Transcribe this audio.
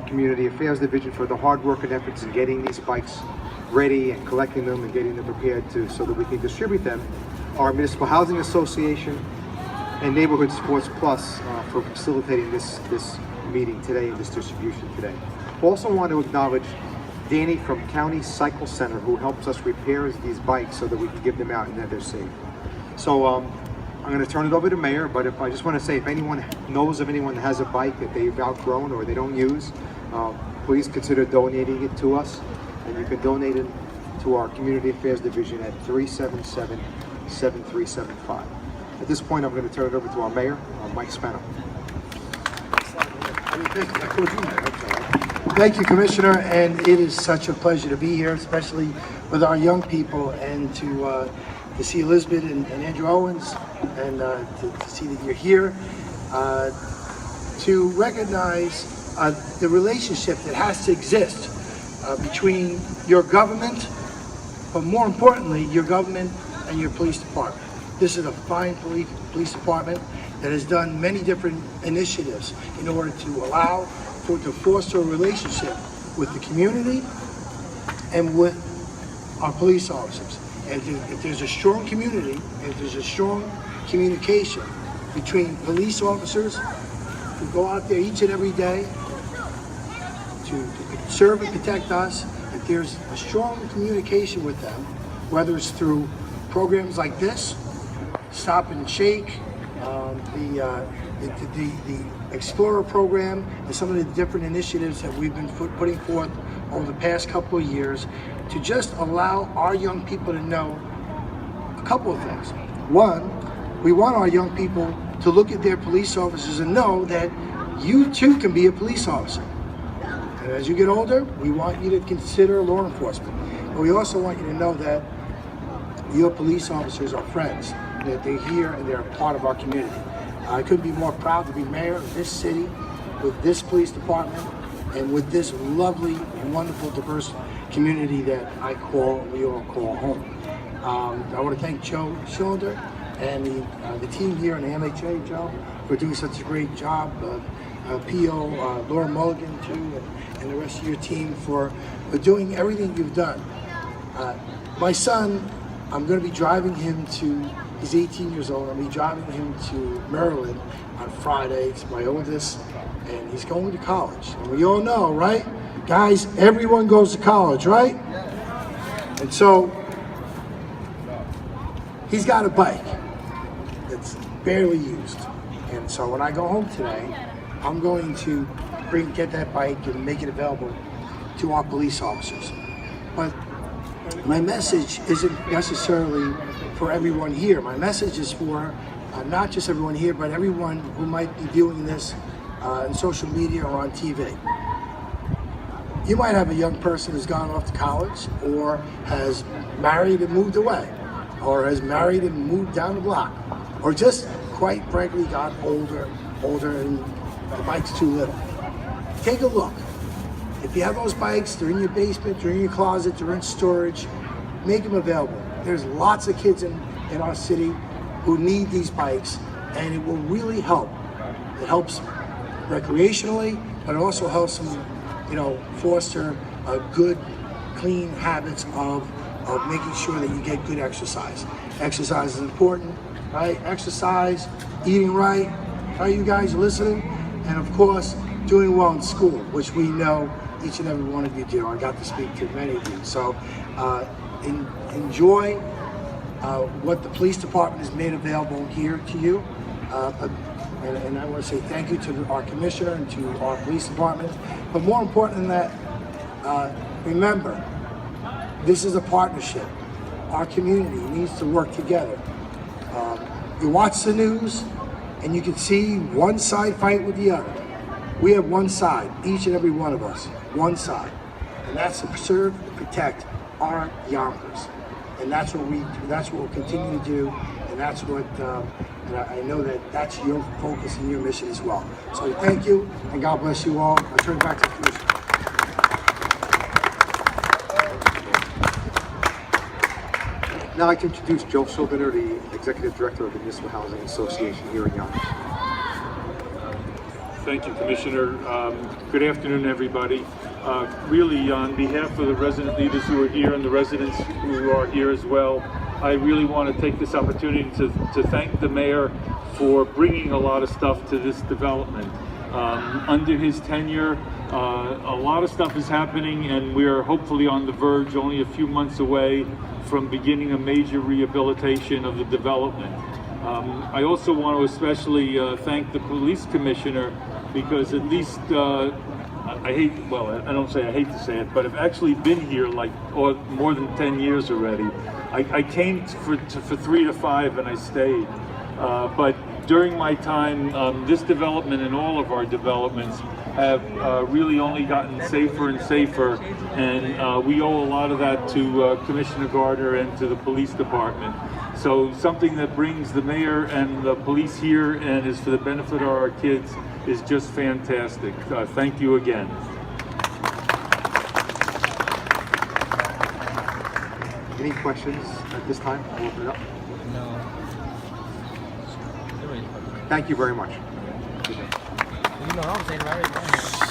our Community Affairs Division for the hard work and efforts in getting these bikes ready and collecting them and getting them prepared so that we can distribute them. Our Municipal Housing Association and Neighborhood Sports Plus for facilitating this meeting today and this distribution today. Also want to acknowledge Danny from County Cycle Center, who helps us repair these bikes so that we can give them out and that they're safe. So I'm going to turn it over to Mayor, but I just want to say, if anyone knows of anyone that has a bike that they've outgrown or they don't use, please consider donating it to us, and you can donate it to our Community Affairs Division at 377-7375. At this point, I'm going to turn it over to our Mayor, Mike Spano. Thank you, Commissioner, and it is such a pleasure to be here, especially with our young people, and to see Elizabeth and Andrew Owens, and to see that you're here, to recognize the relationship that has to exist between your government, but more importantly, your government and your police department. This is a fine police department that has done many different initiatives in order to allow to foster a relationship with the community and with our police officers. And if there's a strong community, if there's a strong communication between police officers who go out there each and every day to serve and protect us, if there's a strong communication with them, whether it's through programs like this, Stop and Shake, the Explorer program, and some of the different initiatives that we've been putting forth over the past couple of years to just allow our young people to know a couple of things. One, we want our young people to look at their police officers and know that you too can be a police officer. And as you get older, we want you to consider law enforcement. But we also want you to know that your police officers are friends, that they're here and they're a part of our community. I couldn't be more proud to be mayor of this city with this police department and with this lovely and wonderful diverse community that we all call home. I want to thank Joe Schilder and the team here in the MHA, Joe, for doing such a great job. P.O. Laura Mulligan too, and the rest of your team for doing everything you've done. My son, I'm going to be driving him to, he's 18 years old, I'm going to be driving him to Maryland on Friday. It's my oldest, and he's going to college. And we all know, right? Guys, everyone goes to college, right? And so, he's got a bike that's barely used. And so when I go home today, I'm going to get that bike and make it available to our police officers. But my message isn't necessarily for everyone here. My message is for not just everyone here, but everyone who might be viewing this on social media or on TV. You might have a young person who's gone off to college, or has married and moved away, or has married and moved down the block, or just quite frankly got older and the bike's too little. Take a look. If you have those bikes, they're in your basement, they're in your closet, they're in storage, make them available. There's lots of kids in our city who need these bikes, and it will really help. It helps recreationally, but it also helps them, foster a good, clean habits of making sure that you get good exercise. Exercise is important, right? Exercise, eating right, are you guys listening? And of course, doing well in school, which we know each and every one of you do. I got to speak to many of you. So enjoy what the police department has made available here to you. And I want to say thank you to our commissioner and to our police department. But more important than that, remember, this is a partnership. Our community needs to work together. You watch the news and you can see one side fight with the other. We have one side, each and every one of us, one side. And that's to preserve and protect our Yonkers. And that's what we'll continue to do. And that's what, and I know that that's your focus and your mission as well. So thank you, and God bless you all. I'll turn it back to the Commissioner. Now I'd like to introduce Joe Silvener, the Executive Director of the Municipal Housing Association here in Yonkers. Thank you, Commissioner. Good afternoon, everybody. Really, on behalf of the resident leaders who are here and the residents who are here as well, I really want to take this opportunity to thank the mayor for bringing a lot of stuff to this development. Under his tenure, a lot of stuff is happening, and we are hopefully on the verge, only a few months away from beginning a major rehabilitation of the development. I also want to especially thank the police commissioner, because at least I don't say I hate to say it, but I've actually been here more than 10 years already. I came for 3 to 5 and I stayed. But during my time, this development and all of our developments have really only gotten safer and safer, and we owe a lot of that to Commissioner Gardner and to the police department. So something that brings the mayor and the police here and is for the benefit of our kids is just fantastic. Thank you again. Any questions at this time? I'll open it up. No. Thank you very much. You know what I'm saying, right?